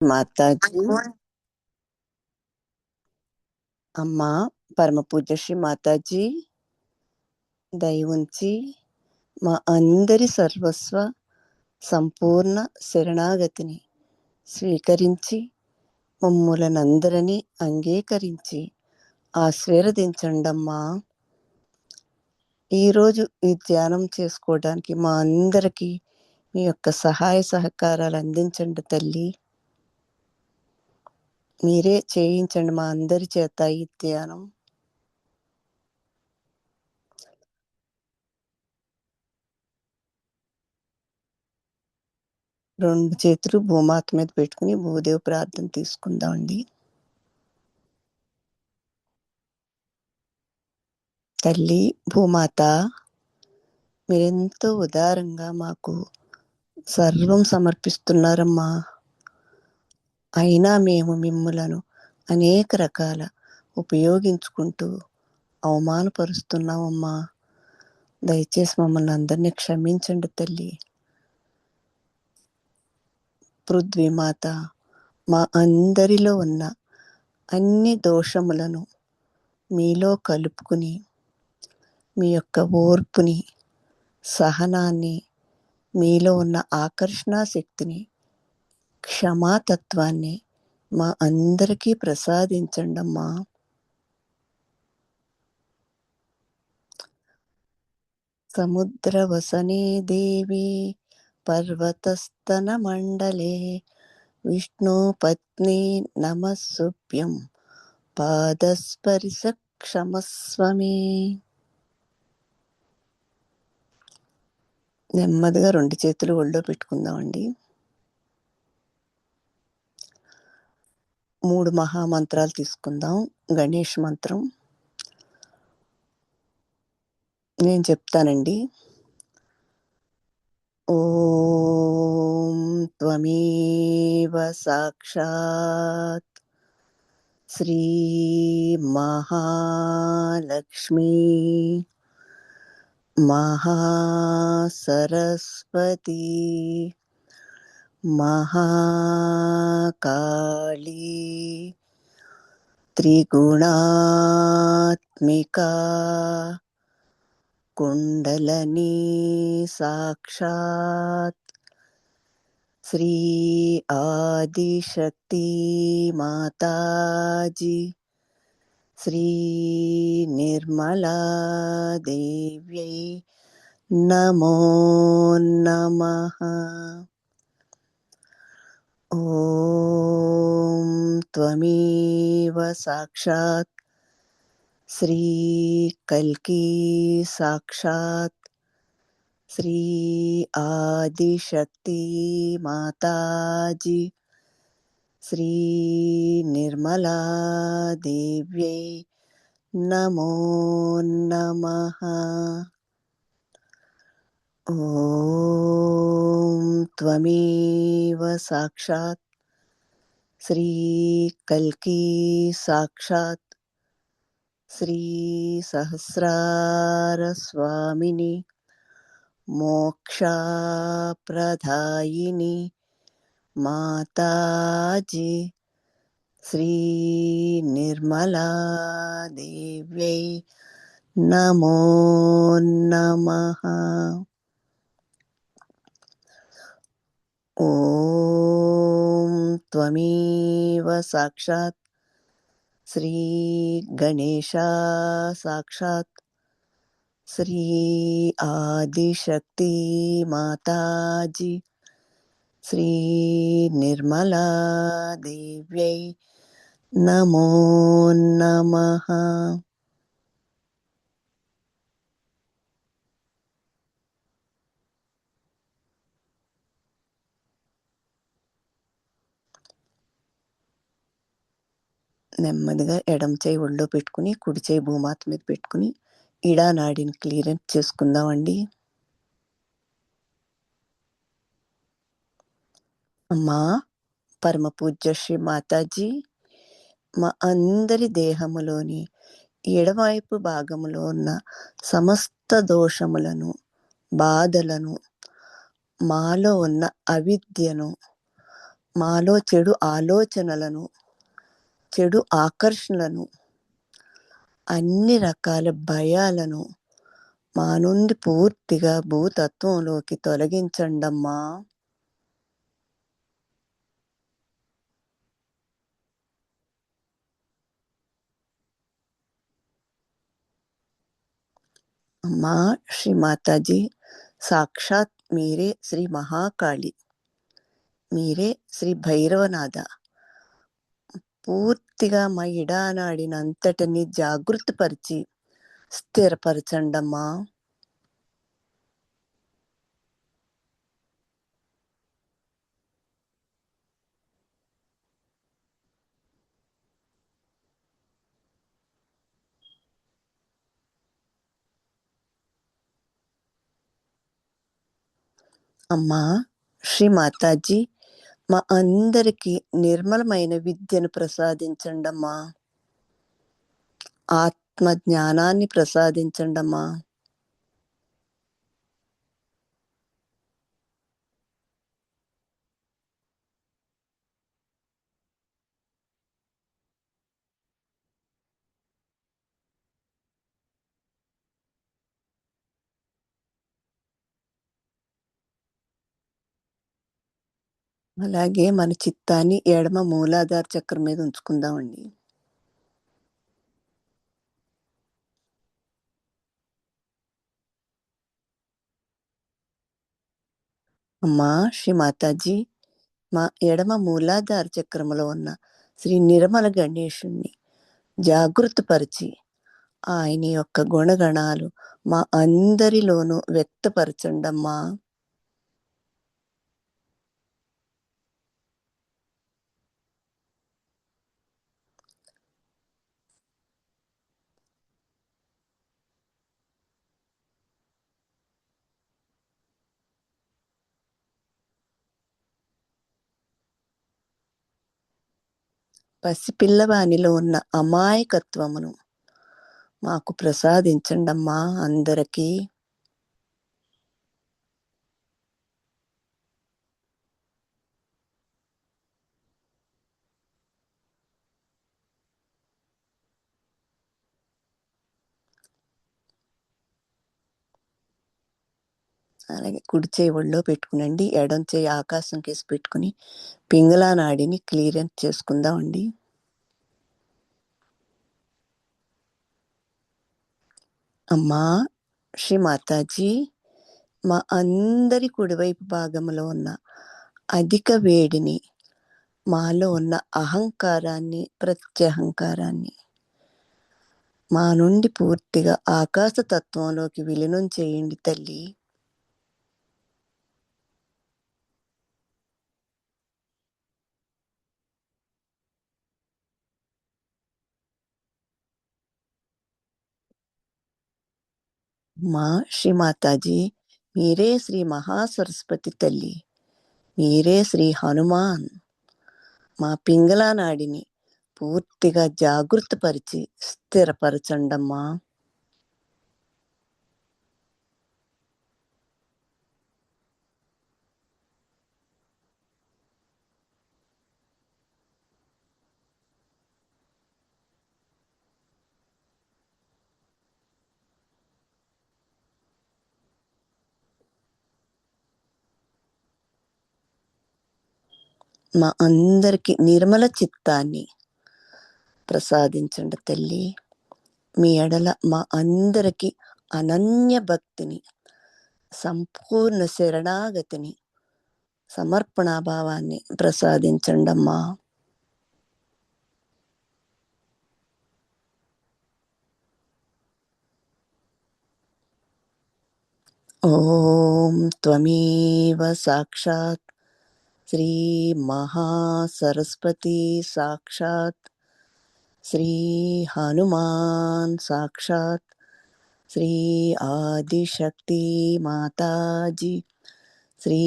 మాతాజీ అమ్మ పరమ పూజ్య శ్రీ మాతాజీ దయ ఉంచి మా అందరి సర్వస్వ సంపూర్ణ శరణాగతిని స్వీకరించి మమ్ములనందరినీ అంగీకరించి ఆశీర్వదించండమ్మా. ఈరోజు ఈ ధ్యానం చేసుకోవడానికి మా అందరికీ మీ యొక్క సహాయ సహకారాలు అందించండి తల్లి. మీరే చేయించండి మా అందరి చేత ఈ ధ్యానం. రెండు చేతులు భూమాత మీద పెట్టుకుని భూదేవి ప్రార్థన తీసుకుందామండి. తల్లి భూమాత, మీరెంతో ఉదారంగా మాకు సర్వం సమర్పిస్తున్నారమ్మా. అయినా మేము మిమ్ములను అనేక రకాల ఉపయోగించుకుంటూ అవమానపరుస్తున్నామమ్మా. దయచేసి మమ్మల్ని అందరినీ క్షమించండి తల్లి. పృథ్వీమాత, మా అందరిలో ఉన్న అన్ని దోషములను మీలో కలుపుకుని మీ యొక్క ఓర్పుని, సహనాన్ని, మీలో ఉన్న ఆకర్షణ శక్తిని, క్షమాతత్వాన్ని మా అందరికీ ప్రసాదించండమ్మా. సముద్రవసనే దేవి పర్వతస్తన మండలే విష్ణు పత్ని నమస్సుభ్యం పాదస్పర్శ క్షమస్వమే. నెమ్మదిగా రెండు చేతులు ఒళ్ళో పెట్టుకుందామండి. 3 మహామంత్రాలు తీసుకుందాం. గణేష్ మంత్రం నేను చెప్తానండి. ఓం త్వమేవ సాక్షాత్ శ్రీ మహాలక్ష్మీ మహాసరస్వతి మహాకాళీ త్రిగుణాత్మికా కుండలని సాక్షాత్ శ్రీ ఆదిశక్తి మాతాజీ శ్రీ నిర్మలా దేవ్యై నమో నమః. ఓం త్వమేవ సాక్షాత్ శ్రీ కల్కి సాక్షాత్ శ్రీ ఆదిశక్తి మాతాజీ శ్రీ నిర్మలా దేవ్యై నమో నమః. ఓం త్వమేవ సాక్షాత్ శ్రీ కల్కి సాక్షాత్ శ్రీ సహస్రార స్వామిని మోక్షప్రదాయిని మాతాజీ శ్రీ నిర్మలా దేవ్యై నమో నమః. ఓం త్వమేవ సాక్షాత్ శ్రీ గణేశ సాక్షాత్ శ్రీ ఆదిశక్తి మాతాజీ శ్రీ నిర్మలా దేవ్యై నమో నమః. నెమ్మదిగా ఎడమ చేయి ఒళ్ళో పెట్టుకుని కుడి చేయి భూమాత మీద పెట్టుకుని ఇడా నాడిని క్లియరెన్స్ చేసుకుందామండి. అమ్మా పరమ పూజ్య శ్రీ మాతాజీ, మా అందరి దేహములోని ఎడమవైపు భాగములో ఉన్న సమస్త దోషములను, బాధలను, మాలో ఉన్న అవిద్యను, మాలో చెడు ఆలోచనలను, చెడు ఆకర్షణలను, అన్ని రకాల భయాలను మా నుండి పూర్తిగా భూతత్వంలోకి తొలగించండమ్మా. అమ్మా శ్రీ మాతాజీ, సాక్షాత్ మీరే శ్రీ మహాకాళి, మీరే శ్రీ భైరవనాథ. పూర్తిగా మా ఇడానాడినంతటిని జాగృతపరిచి స్థిరపరచండమ్మా. అమ్మా శ్రీ మాతాజీ, మా అందరికీ నిర్మలమైన విద్యను ప్రసాదించండమ్మా. ఆత్మ జ్ఞానాన్ని ప్రసాదించండమ్మా. అలాగే మన చిత్తాన్ని ఎడమ మూలాధార చక్రం మీద ఉంచుకుందామండి. అమ్మా శ్రీ మాతాజీ, మా ఎడమ మూలాధార చక్రములో ఉన్న శ్రీ నిర్మల గణేశుణ్ణి జాగృతపరిచి ఆయన యొక్క గుణగణాలు మా అందరిలోనూ వ్యక్తపరచండమ్మా. పసిపిల్లవానిలో ఉన్న అమాయకత్వమును మాకు ప్రసాదించండమ్మా అందరికీ. అలాగే కుడి చేయి ఒళ్ళో పెట్టుకునండి, ఎడం చేయి ఆకాశం కేసి పెట్టుకుని పింగళా నాడిని క్లియరెన్స్ చేసుకుందామండి. అమ్మా శ్రీ మాతాజీ, మా అందరి కుడివైపు భాగంలో ఉన్న అధిక వేడిని, మాలో ఉన్న అహంకారాన్ని, ప్రత్యహంకారాన్ని మా నుండి పూర్తిగా ఆకాశతత్వంలోకి విలీనం చేయండి తల్లి. మా శ్రీ మాతాజీ, మీరే శ్రీ మహాసరస్వతి తల్లి, మీరే శ్రీ హనుమాన్. మా పింగళా నాడిని పూర్తిగా జాగృతపరిచి స్థిరపరచండమ్మా. మా అందరికి నిర్మల చిత్తాన్ని ప్రసాదించండి తల్లి. మీ ఎడల మా అందరికి అనన్య భక్తిని, సంపూర్ణ శరణాగతిని, సమర్పణాభావాన్ని ప్రసాదించండమ్మా. ఓం త్వమేవ సాక్షాత్ శ్రీ మహాసరస్వతి సాక్షాత్ శ్రీ హనుమాన్ సాక్షాత్ శ్రీ ఆదిశక్తి మాతాజీ శ్రీ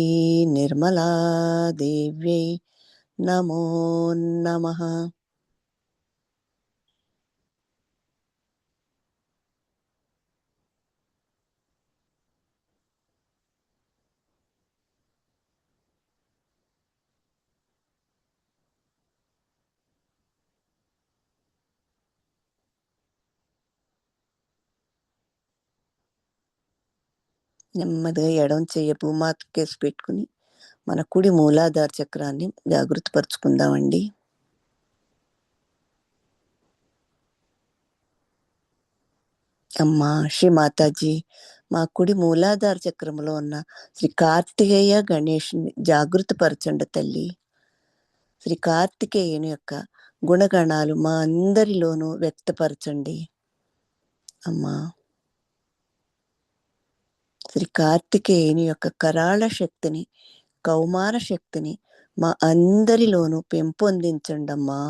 నిర్మలా దేవ్యై నమో నమః. నెమ్మదిగా ఎడమ చెయ్యి భూమాతకేసి పెట్టుకుని మన కుడి మూలాధార చక్రాన్ని జాగృత పరుచుకుందామండి. అమ్మా శ్రీ మాతాజీ, మా కుడి మూలాధార చక్రంలో ఉన్న శ్రీ కార్తికేయ గణేష్ని జాగృత పరచండి తల్లి. శ్రీ కార్తికేయుని యొక్క గుణగణాలు మా అందరిలోనూ వ్యక్తపరచండి అమ్మా. శ్రీ కార్తికేయుని యొక్క కరాళ శక్తిని, కౌమార శక్తిని మా అందరిలోనూ పెంపొందించండి అమ్మా.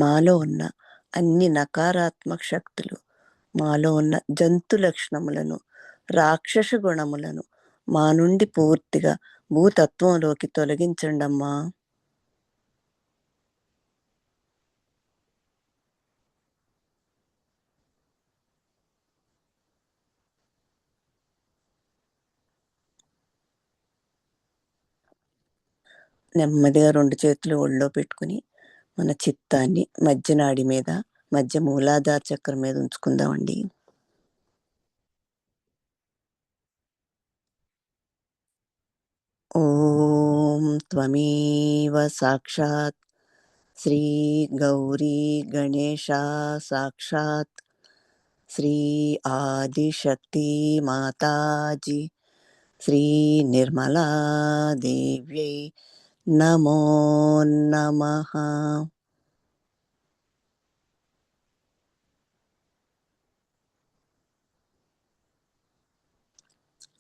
మాలో ఉన్న అన్ని నకారాత్మక శక్తులు, మాలో ఉన్న జంతు లక్షణములను, రాక్షస గుణములను మా నుండి పూర్తిగా భూతత్వంలోకి తొలగించండమ్మా. నెమ్మదిగా 2 చేతులు ఒళ్ళో పెట్టుకుని మన చిత్తాన్ని మధ్యనాడి మీద, మధ్య మూలాధార చక్రం మీద ఉంచుకుందామండి. ఓం త్వమేవ సాక్షాత్ శ్రీ గౌరీ గణేశ సాక్షాత్ శ్రీ ఆదిశక్తి మాతాజీ శ్రీ నిర్మలా దేవ్యై నమో నమః.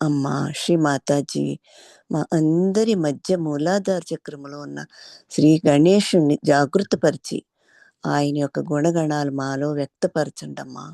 అమ్మా శ్రీ మాతాజీ, మా అందరి మధ్య మూలాధార చక్రములో ఉన్న శ్రీ గణేశుణ్ణి జాగృతపరిచి ఆయన యొక్క గుణగణాలు మాలో వ్యక్తపరచండమ్మా.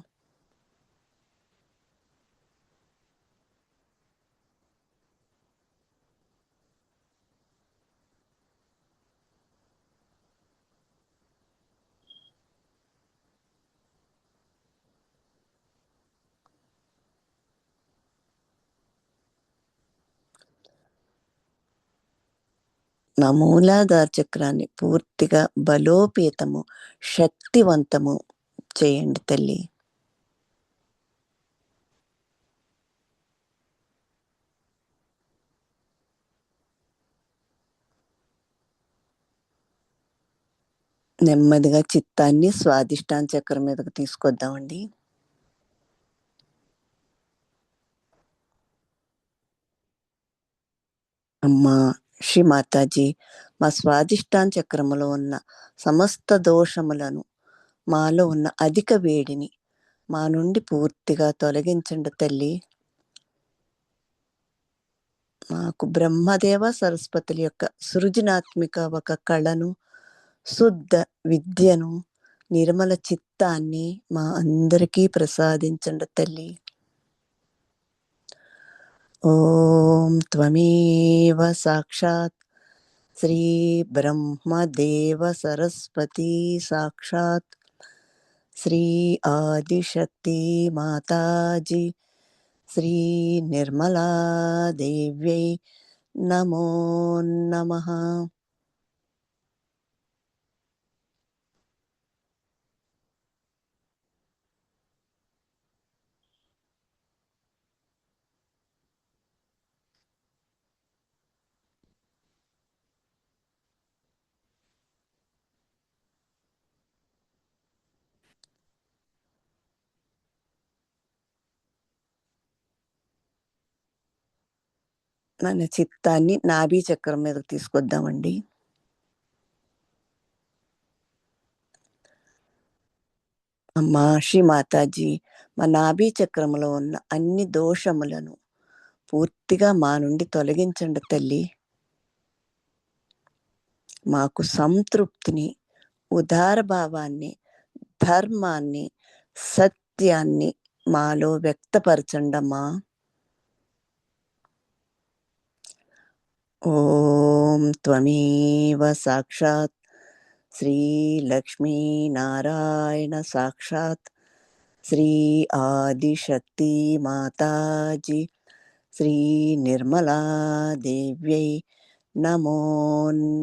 నా మూలాధార చక్రాన్ని పూర్తిగా బలోపేతము, శక్తివంతము చేయండి తల్లి. నెమ్మదిగా చిత్తాన్ని స్వాదిష్టాన చక్రం మీదకి తీసుకొద్దామండి. అమ్మా శ్రీ మాతాజీ, మా స్వాదిష్టాన చక్రములో ఉన్న సమస్త దోషములను, మాలో ఉన్న అధిక వేడిని మా నుండి పూర్తిగా తొలగించండి తల్లి. మాకు బ్రహ్మదేవ సరస్వతుల యొక్క సృజనాత్మిక ఒక కళను, శుద్ధ విద్యను, నిర్మల చిత్తాన్ని మా అందరికీ ప్రసాదించండి తల్లి. ఓం త్వమేవ సాక్షాత్ శ్రీ బ్రహ్మదేవ సరస్వతి సాక్షాత్ శ్రీ ఆదిశక్తి మాతాజీ శ్రీ నిర్మలా దేవ్యై నమో నమః. మన చిత్తాన్ని నాభి చక్రం మీదకి తీసుకొద్దామండి. అమ్మా శ్రీ మాతాజీ, మా నాభి చక్రంలో ఉన్న అన్ని దోషములను పూర్తిగా మా నుండి తొలగించండి తల్లి. మాకు సంతృప్తిని, ఉదార భావాన్ని, ధర్మాన్ని, సత్యాన్ని మాలో వ్యక్తపరచండమ్మా. ఓం త్వమేవ సాక్షాత్ శ్రీ లక్ష్మీ నారాయణ సాక్షాత్ శ్రీ ఆదిశక్తి మాతాజీ శ్రీ నిర్మలా దేవ్యై నమో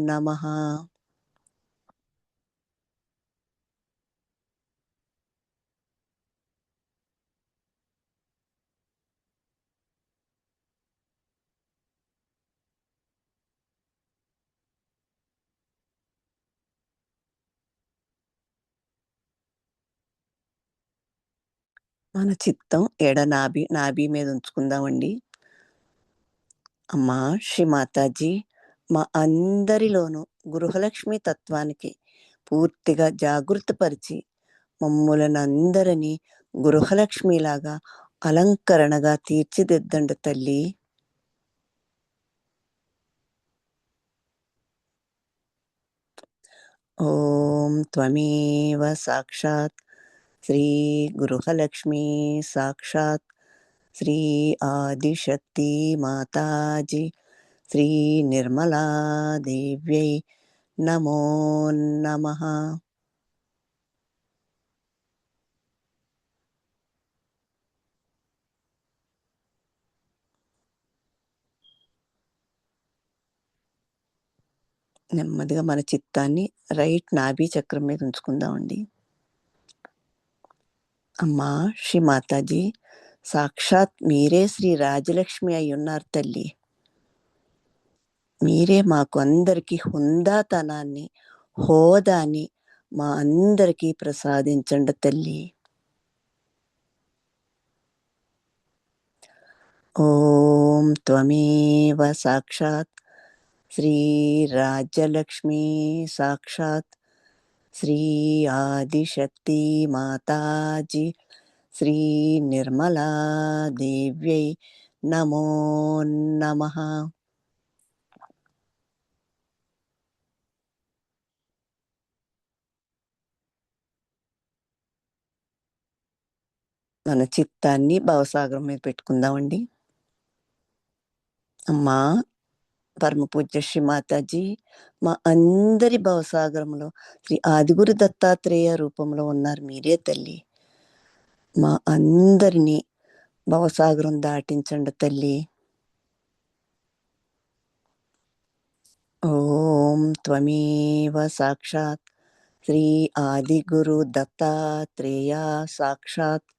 నమః. మన చిత్తం ఎడ నాభి మీద ఉంచుకుందామండి. అమ్మా శ్రీ మాతాజీ, మా అందరిలోనూ గృహలక్ష్మి తత్వానికి పూర్తిగా జాగృతపరిచి మమ్ములనందరినీ గృహలక్ష్మిలాగా అలంకరణగా తీర్చిదిద్దండి తల్లి. ఓం త్వమేవ సాక్షాత్ శ్రీ గృహలక్ష్మీ సాక్షాత్ శ్రీ ఆదిశక్తి మాతాజీ శ్రీ నిర్మలా దేవ్యై నమో నమః. నెమ్మదిగా మన చిత్తాన్ని రైట్ నాభి చక్రం మీద ఉంచుకుందామండి. అమ్మా శ్రీ మాతాజీ, సాక్షాత్ మీరే శ్రీ రాజలక్ష్మి అయి ఉన్నారు తల్లి. మీరే మాకు అందరికీ హుందాతనాన్ని, హోదాని మా అందరికీ ప్రసాదించండి తల్లి. ఓం త్వమేవ సాక్షాత్ శ్రీ రాజ్యలక్ష్మీ సాక్షాత్ శ్రీ ఆదిశక్తి మాతాజీ శ్రీ నిర్మలా దేవ్యై నమో నమః. మన చిత్తాన్ని భవసాగరం మీద పెట్టుకుందామండి. అమ్మా పరమ పూజ్య శ్రీ మాతాజీ, మా అందరి భవసాగరంలో శ్రీ ఆదిగురు దత్తాత్రేయ రూపంలో ఉన్నారు మీరే తల్లి. మా అందరినీ భవసాగరం దాటించండి తల్లి. ఓం త్వమేవ సాక్షాత్ శ్రీ ఆదిగురు దత్తాత్రేయ సాక్షాత్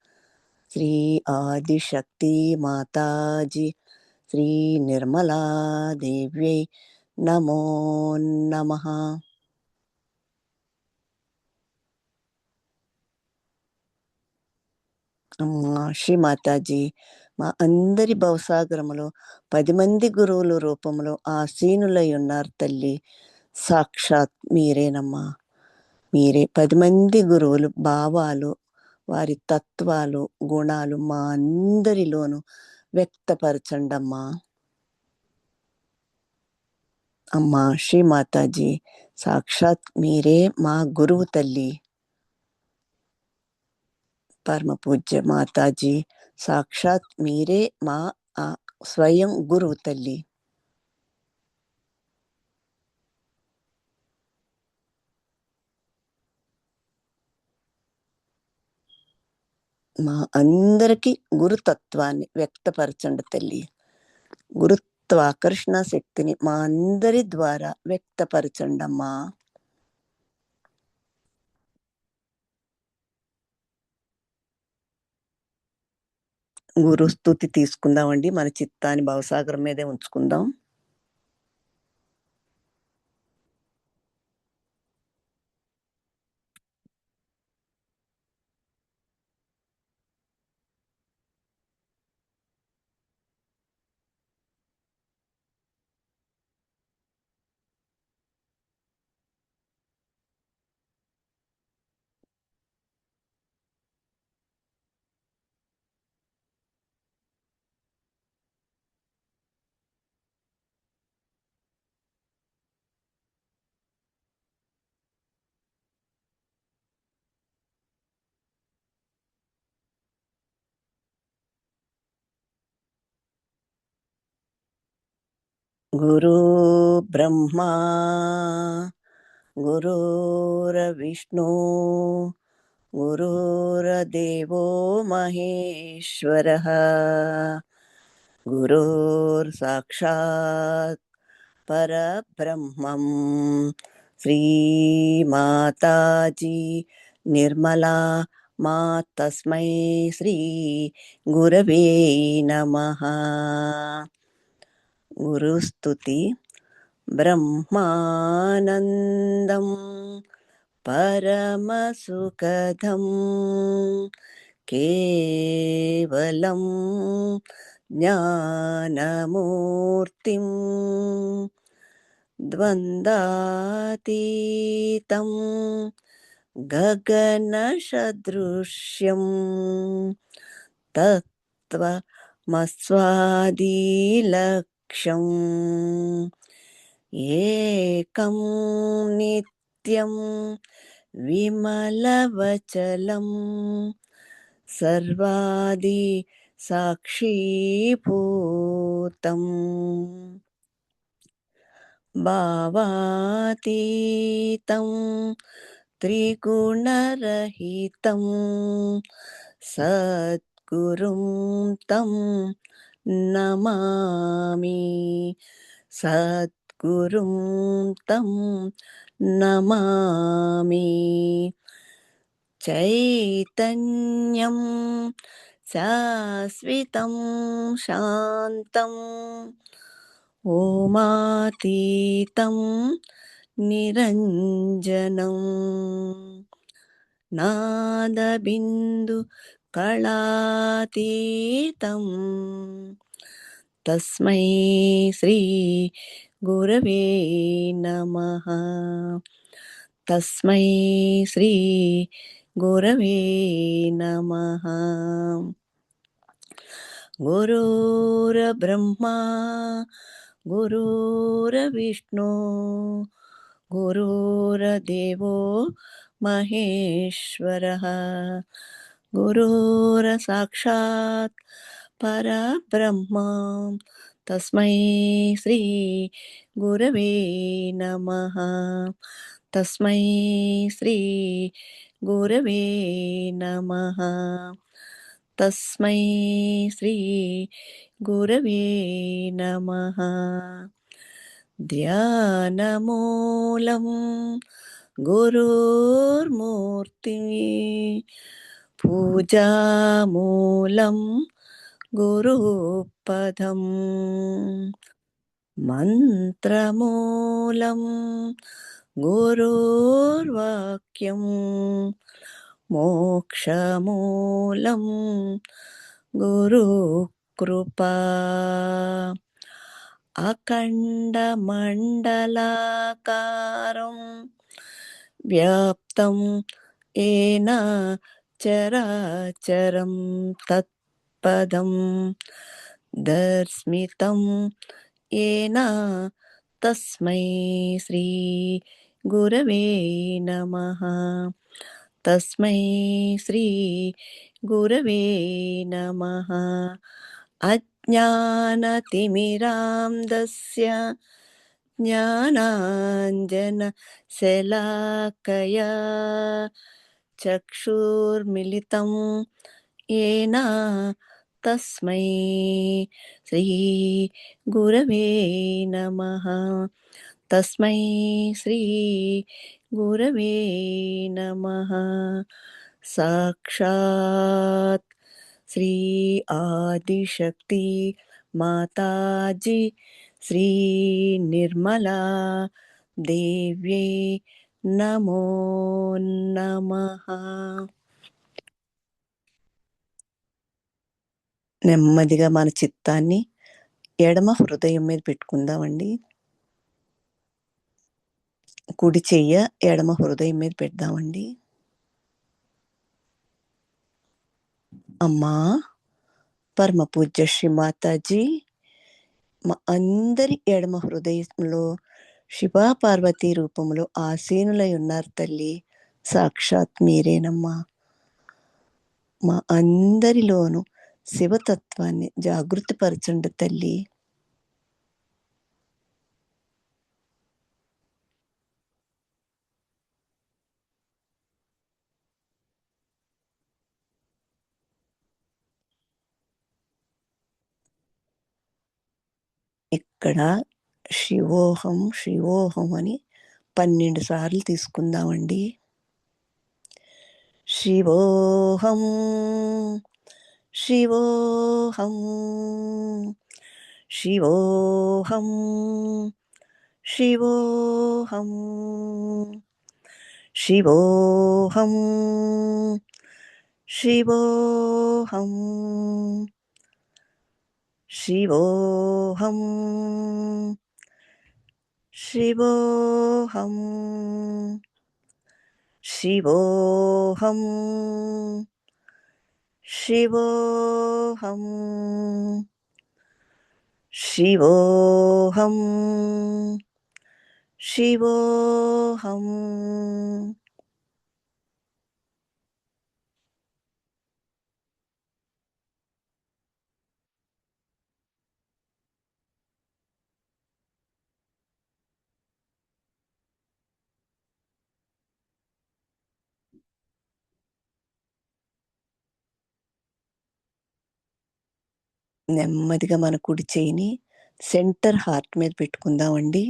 శ్రీ ఆదిశక్తి మాతాజీ శ్రీ నిర్మలా దేవ్యై నమో నమః. అమ్మా శ్రీ మాతాజీ, మా అందరి భవసాగరములో 10 మంది గురువుల రూపంలో ఆసీనులై ఉన్నారు తల్లి. సాక్షాత్ మీరేనమ్మా. మీరే 10 మంది గురువులు భావాలు, వారి తత్వాలు, గుణాలు మా అందరిలోనూ వ్యక్తపరచండమ్మా. అమ్మా శ్రీ మాతాజీ, సాక్షాత్ మీరే మా గురువు తల్లి. పరమ పూజ్య మాతాజీ, సాక్షాత్ మీరే మా స్వయం గురువు తల్లి. మా అందరికీ గురుతత్వాన్ని వ్యక్తపరచండి తల్లి. గురుత్వాకర్షణ శక్తిని మా అందరి ద్వారా వ్యక్తపరచండమ్మా. గురు స్తుతి తీసుకుందామండి. మన చిత్తాన్ని భవసాగరం మీదే ఉంచుకుందాం. గురు బ్రహ్మా గురుర్విష్ణు గురుర్దేవో మహేశ్వరః గురుర్సాక్షాత్ పరబ్రహ్మం శ్రీమాతాజీ నిర్మలా మా తస్మై శ్రీ గురవే నమః. గురుస్తుతి. బ్రహ్మానందం పరమసుఖదం కేవలం జ్ఞానమూర్తిం ద్వంద్వాతీతం గగనసదృశ్యం తత్వమస్వాదిలక్ష్యం ఏకం నిత్యం విమలవచలం సర్వాది సాక్షిభూతం భావాతీతం త్రిగుణరహితం సద్గురుం తం నమామి. సద్గురుం తం నమామి. చైతన్యం శాశ్వతం శాంతం ఓమాతీతం నిరంజనం నాదబిందు కళాతీతం తస్మై శ్రీ గురవే నమః. తస్మై శ్రీ గురవే నమః. గురుర్బ్రహ్మా గురుర్విష్ణు గురుర్దేవో మహేశ్వరః గురుర్సాక్షాత్ పరబ్రహ్మ తస్మై శ్రీ గురవే నమః. తస్మై శ్రీ గురవే నమః. తస్మై శ్రీ గురవే నమః. ధ్యానమూలం గురుర్మూర్తి పూజామూలం గురుపదం మంత్రమూలం గురుర్వాక్యం మోక్షమూలం గురుకృపా అఖండమండలాకారం వ్యాప్తం ఏన చరాచరం తత్పదం దర్శితం ఏన తస్మై శ్రీ గురవే నమః. తస్మై శ్రీ గురవే నమః. అజ్ఞానతిమిరాంధస్య జ్ఞానాంజనశలాకయా చక్షుర్మిలితం ఏన తస్మై శ్రీ గురవే నమః. తస్మై శ్రీ గురవే నమః. సాక్షాత్ శ్రీ ఆదిశక్తి మాతాజీ శ్రీ నిర్మలా దేవ్యై నమో నమః. నెమ్మదిగా మన చిత్తాన్ని ఎడమ హృదయం మీద పెట్టుకుందామండి. కుడి చెయ్య ఎడమ హృదయం మీద పెడదామండి. అమ్మా పరమ పూజ్య శ్రీ మాతాజీ, మా అందరి ఎడమ హృదయంలో శివా పార్వతీ రూపంలో ఆసీనులై ఉన్నారు తల్లి. సాక్షాత్ మీరేనమ్మా. మా అందరిలోనూ శివతత్వాన్ని జాగృతిపరచండి తల్లి. ఇక్కడ శివోహం శివోహం అని 12 సార్లు తీసుకుందామండి. శివోహం శివోహం శివోహం శివోహం శివోహం శివోహం శివోహం శివోహం శివోహం శివోహం శివోహం శివోహం నెమ్మదిగా మన కుడి చేయిని సెంటర్ హార్ట్ మీద పెట్టుకుందామండి.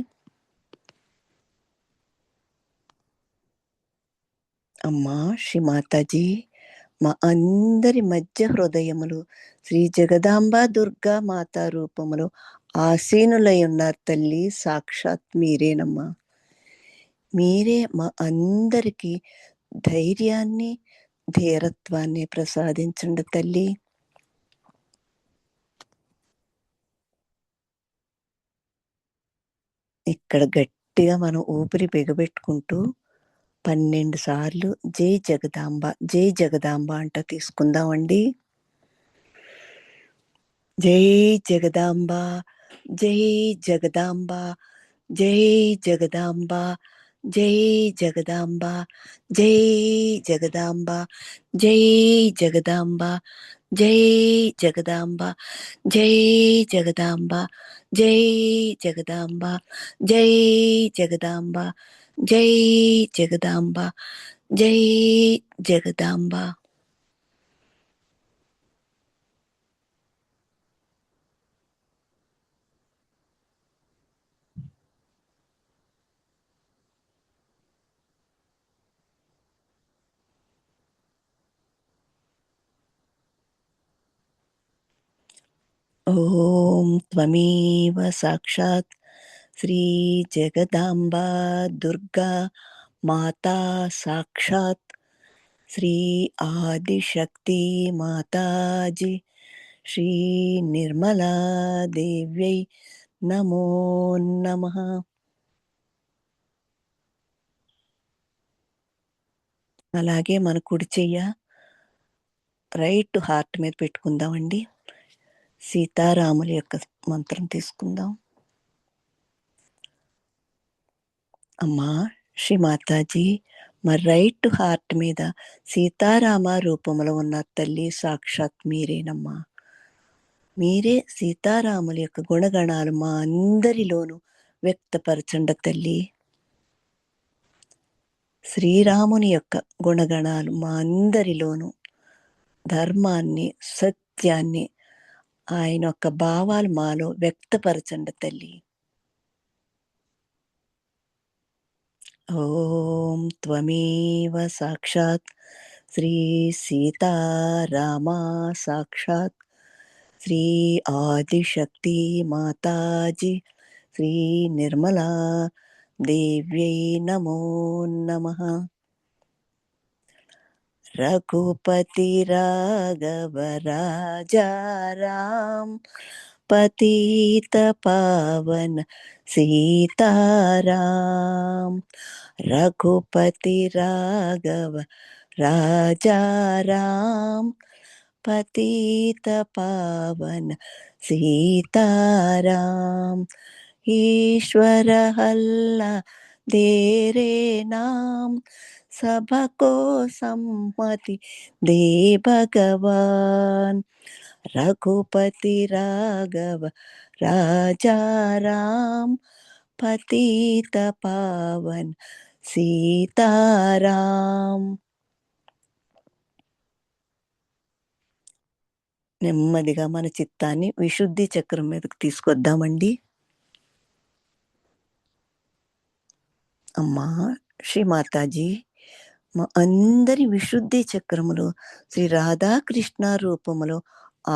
అమ్మా శ్రీ మాతాజీ, మా అందరి మధ్య హృదయములు శ్రీ జగదాంబ దుర్గా మాతా రూపములో ఆసీనులై ఉన్నారు తల్లి. సాక్షాత్ మీరేనమ్మా. మీరే మా అందరికీ ధైర్యాన్ని, ధీరత్వాన్ని ప్రసాదించండి తల్లి. ఇక్కడ గట్టిగా మనం ఊపిరి బిగబెట్టుకుంటూ 12 సార్లు జై జగదాంబ జై జగదాంబ అంట తీసుకుందామండి. జై జగదాంబ జై జగదాంబ జై జగదాంబ జై జగదాంబ జై జగదాంబ జై జగదాంబ జై జగదాంబ జై జగదాంబ జై జగదాంబ జై జగదాంబ జై జగదాంబ జై జగదాంబ. ఓం త్వమేవ సాక్షాత్ శ్రీ జగదాంబా దుర్గా మాతా సాక్షాత్ శ్రీ ఆదిశక్తి మాతాజీ శ్రీ నిర్మలా దేవ్యై నమో నమః. అలాగే మన కుడి చెయ్య రైట్ హార్ట్ మీద పెట్టుకుందామండి. సీతారాముల యొక్క మంత్రం తీసుకుందాం. అమ్మా శ్రీ మాతాజీ, మా రైట్ హార్ట్ మీద సీతారామ రూపంలో ఉన్న తల్లి సాక్షాత్ మీరేనమ్మా. మీరే సీతారాముల యొక్క గుణగణాలు మా అందరిలోనూ వ్యక్తపరచండి తల్లి. శ్రీరాముని యొక్క గుణగణాలు మా అందరిలోనూ ధర్మాన్ని, సత్యాన్ని, ఆయన యొక్క భావాలు మాలో వ్యక్తపరచండి తల్లి. ఓం త్వమేవ సాక్షాత్ శ్రీ సీతారామా సాక్షాత్ శ్రీ ఆదిశక్తి మాతాజీ శ్రీ నిర్మలా దేవ్యై నమో నమః. రఘుపతి రాఘవ రాజా రామ్ పతిత పావన సీతారాం. రఘుపతి రాఘవ రాజా రామ్ పతిత పావన సీతారాం. ఈశ్వర హల్లా దేరే నాम सबको सम्मति दे भगवान. रघुपति राघव राजा राम पतित पावन సీతారాం. నెమ్మదిగా మన చిత్తాన్ని విశుద్ధి చక్రం మీదకు తీసుకొద్దామండి. అమ్మా శ్రీ మాతాజీ, మా అందరి విశుద్ధి చక్రములో శ్రీ రాధాకృష్ణ రూపములో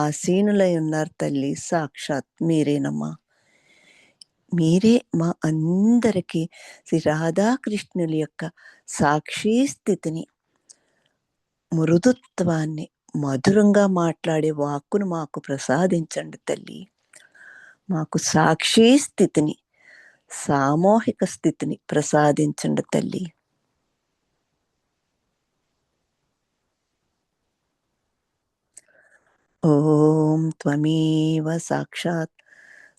ఆసీనులై ఉన్నారు తల్లి. సాక్షాత్ మీరేనమ్మా. మీరే మా అందరికీ శ్రీ రాధాకృష్ణుల యొక్క సాక్షి స్థితిని, మృదుత్వాన్ని, మధురంగా మాట్లాడే వాక్కును మాకు ప్రసాదించండి తల్లి. మాకు సాక్షి స్థితిని, సామూహిక స్థితిని ప్రసాదించండి తల్లి. ఓం త్వమేవ సాక్షాత్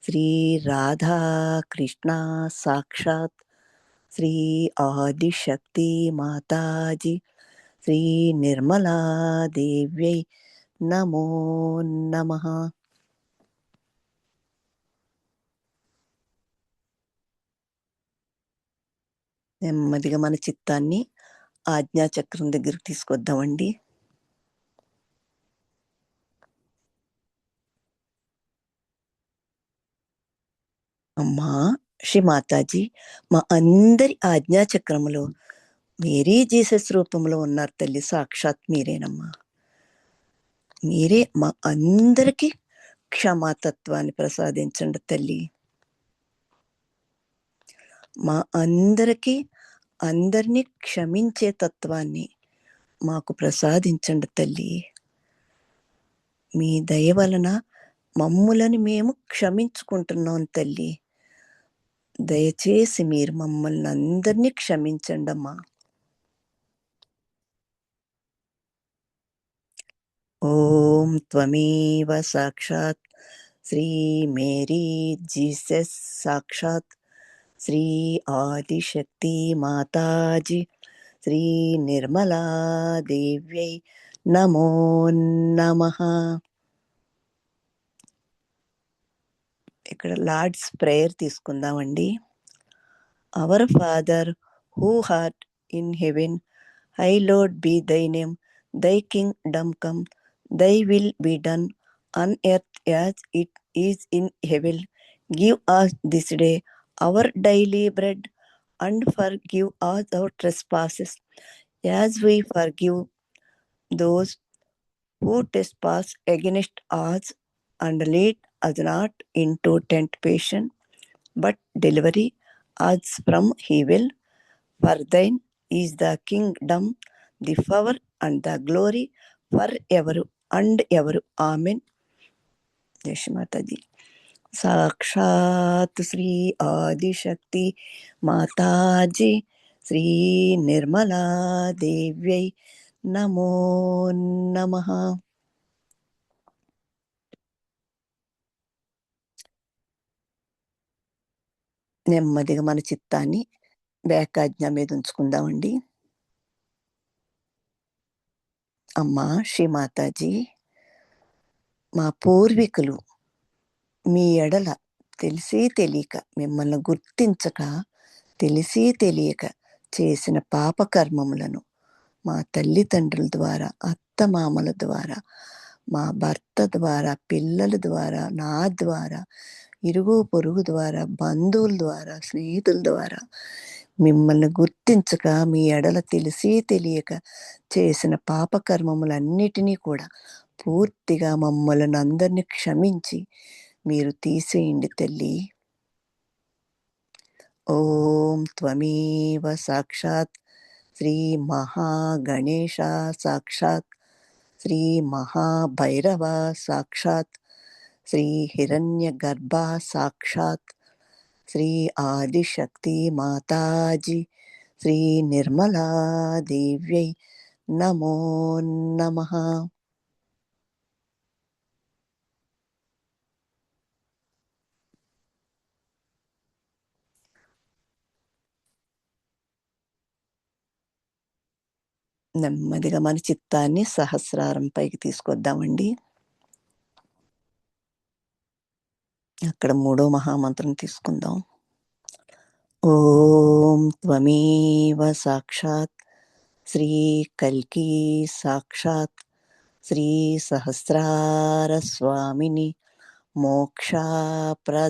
శ్రీ రాధా కృష్ణ సాక్షాత్ శ్రీ ఆదిశక్తి మాతాజీ శ్రీ నిర్మలా దేవ్యై నమో నమః. నెమ్మదిగా మన చిత్తాన్ని ఆజ్ఞాచక్రం దగ్గరికి తీసుకొద్దామండి. అమ్మా శ్రీ మాతాజీ, మా అందరి ఆజ్ఞాచక్రములో మీరే జీసస్ రూపంలో ఉన్నారు తల్లి. సాక్షాత్ మీరేనమ్మా. మీరే మా అందరికీ క్షమాతత్వాన్ని ప్రసాదించండి తల్లి. మా అందరికీ అందరినీ క్షమించే తత్వాన్ని మాకు ప్రసాదించండి తల్లి. మీ దయ వలన మమ్ములను మేము క్షమించుకుంటున్నాం తల్లి. దయచేసి మీరు మమ్మల్ని అందరినీ క్షమించండి అమ్మా. ఓం త్వమేవ సాక్షాత్ శ్రీ మేరీ జీసస్ సాక్షాత్ శ్రీ ఆదిశక్తి మాతాజీ శ్రీ నిర్మలా దేవ్యై నమో నమః. ఇక్కడ లార్డ్స్ ప్రేయర్ తీసుకుందామండి. Our father who art in heaven, hallowed be thy name, thy kingdom come, thy will be done on earth as it is in heaven. Give us this day our daily bread, and forgive us our trespasses, as we forgive those who trespass against us. And lead us not into temptation, but deliver us from evil. For thine is the kingdom, the power, and the glory forever and ever. Amen. जय श्री माता जी. साक्षात श्री आदिशक्ति माताजी श्री निर्मला देव्यै नमो नमः. నెమ్మదిగా మన చిత్తాన్ని వేకాజ్ఞ మీద ఉంచుకుందామండి. అమ్మా శ్రీ మాతాజీ, మా పూర్వీకులు మీ ఎడల తెలిసి తెలియక, మిమ్మల్ని గుర్తించక తెలిసి తెలియక చేసిన పాపకర్మములను మా తల్లిదండ్రుల ద్వారా, అత్తమామల ద్వారా, మా భర్త ద్వారా, పిల్లల ద్వారా, నా ద్వారా, ఇరుగు పొరుగు ద్వారా, బంధువుల ద్వారా, స్నేహితుల ద్వారా మిమ్మల్ని గుర్తించక మీ ఎడల తెలిసి తెలియక చేసిన పాపకర్మములన్నిటినీ కూడా పూర్తిగా మమ్మల్ని అందరినీ క్షమించి మీరు తీసేయండి తల్లి. ఓం త్వమేవ సాక్షాత్ శ్రీ మహాగణేశ సాక్షాత్ శ్రీ మహాభైరవ సాక్షాత్ శ్రీ హిరణ్యగర్భ సాక్షాత్ శ్రీ ఆదిశక్తి మాతాజీ శ్రీ నిర్మలా దేవ్యై నమో నమః. నెమ్మదిగా మన చిత్తాన్ని సహస్రారం పైకి తీసుకొద్దామండి. అక్కడ 3వ మహామంత్రం తీసుకుందాం. ఓం త్వమేవ సాక్షాత్ శ్రీ కల్కి సాక్షాత్ శ్రీ సహస్రార స్వామిని మోక్షప్రదాయిని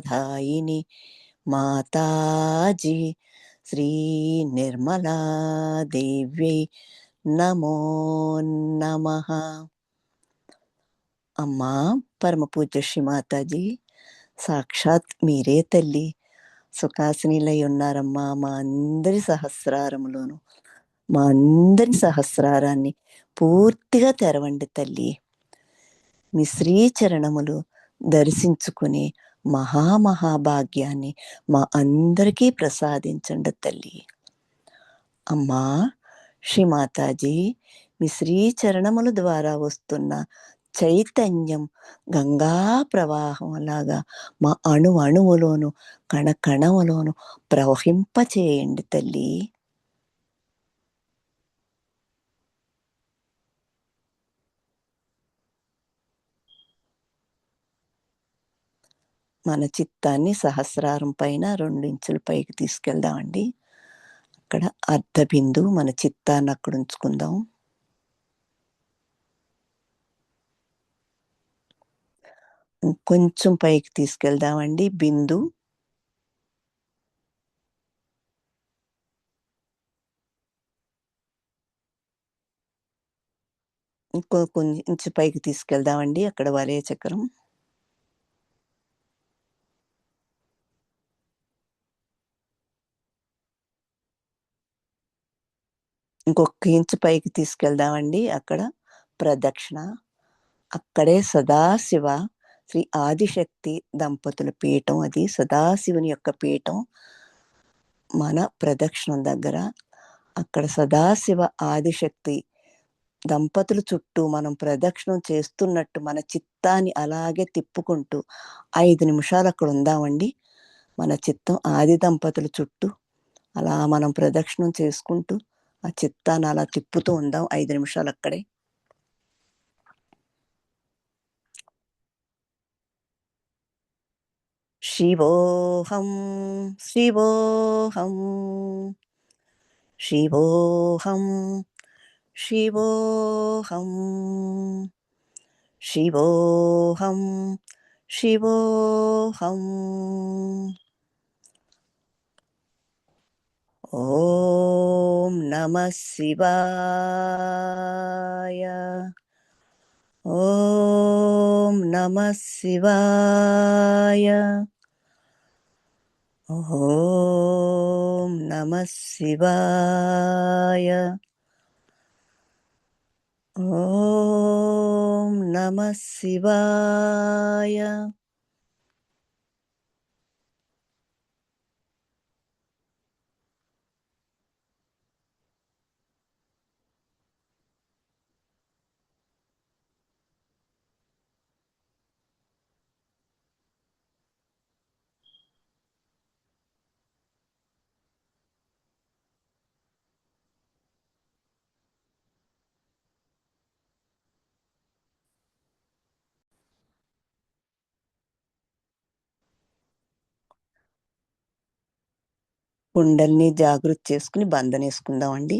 మాతాజీ శ్రీ నిర్మలా దేవ్యై నమో నమః. అమ్మా పరమ పూజ్య శ్రీ మాతాజీ, సాక్షాత్ మీరే తల్లి, సుఖాసినిలై ఉన్నారమ్మా. మా అందరి సహస్రారములోను మా అందరి సహస్రారాన్ని పూర్తిగా తెరవండి తల్లి. మీ శ్రీచరణములు దర్శించుకుని మహామహాభాగ్యాన్ని మా అందరికీ ప్రసాదించండి తల్లి. అమ్మా శ్రీ మాతాజీ, మీ శ్రీచరణముల ద్వారా వస్తున్న చైతన్యం గంగా ప్రవాహం లాగా మా అణువులోను కణకణములోను ప్రవహింపచేయండి తల్లి. మన చిత్తాన్ని సహస్రారం పైన 2 ఇంచుల పైకి తీసుకెళ్దామండి. అక్కడ అర్ధ బిందు మన చిత్తాన్ని అక్కడ ఉంచుకుందాం. కొంచెం పైకి తీసుకెళ్దామండి బిందు. కొన్ని ఇంచు పైకి తీసుకెళ్దామండి అక్కడ వలయ చక్రం. ఇంకొక ఇంచు పైకి తీసుకెళ్దామండి అక్కడ ప్రదక్షిణ. అక్కడే సదాశివ శ్రీ ఆదిశక్తి దంపతుల పీఠం, అది సదాశివుని యొక్క పీఠం మన ప్రదక్షిణం దగ్గర. అక్కడ సదాశివ ఆదిశక్తి దంపతుల చుట్టూ మనం ప్రదక్షిణం చేస్తున్నట్టు మన చిత్తాన్ని అలాగే తిప్పుకుంటూ 5 నిమిషాలు అక్కడ ఉందామండి. మన చిత్తం ఆది దంపతుల చుట్టూ అలా మనం ప్రదక్షిణం చేసుకుంటూ ఆ చిత్తాన్ని అలా తిప్పుతూ ఉందాం 5 నిమిషాలు అక్కడే. శివోహం శివోహం శివోహం శివోహం శివోహం శివోహం. ఓం నమః శివాయ. ఓం నమః శివాయ. ఓం నమః శివాయ. ఓం నమః శివాయ. కుండల్ని జాగృతి చేసుకుని బంధనేసుకుందామండి.